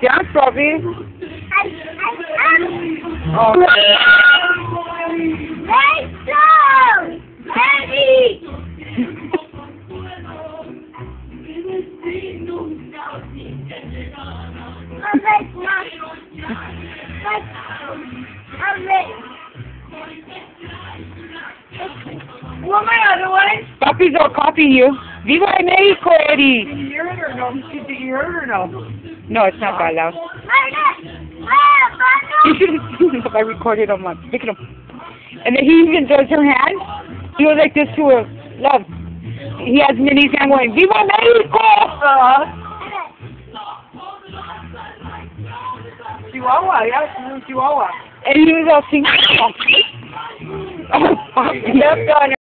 Dance, Bobby. Oh. Let's go! Ready! What my other one? Puppies are copying you. Viva Mexico, Eddie. Did you hear it or no? Did you hear it or no? No, it's not that loud. You should have seen it if I recorded on my. Look at him. And then he even does her hand. He goes like this to her. Love. He has Minnie's hand going, Viva Mexico! Chihuahua, yeah, it's a Chihuahua. And he was all singing. Oh, fuck. Left on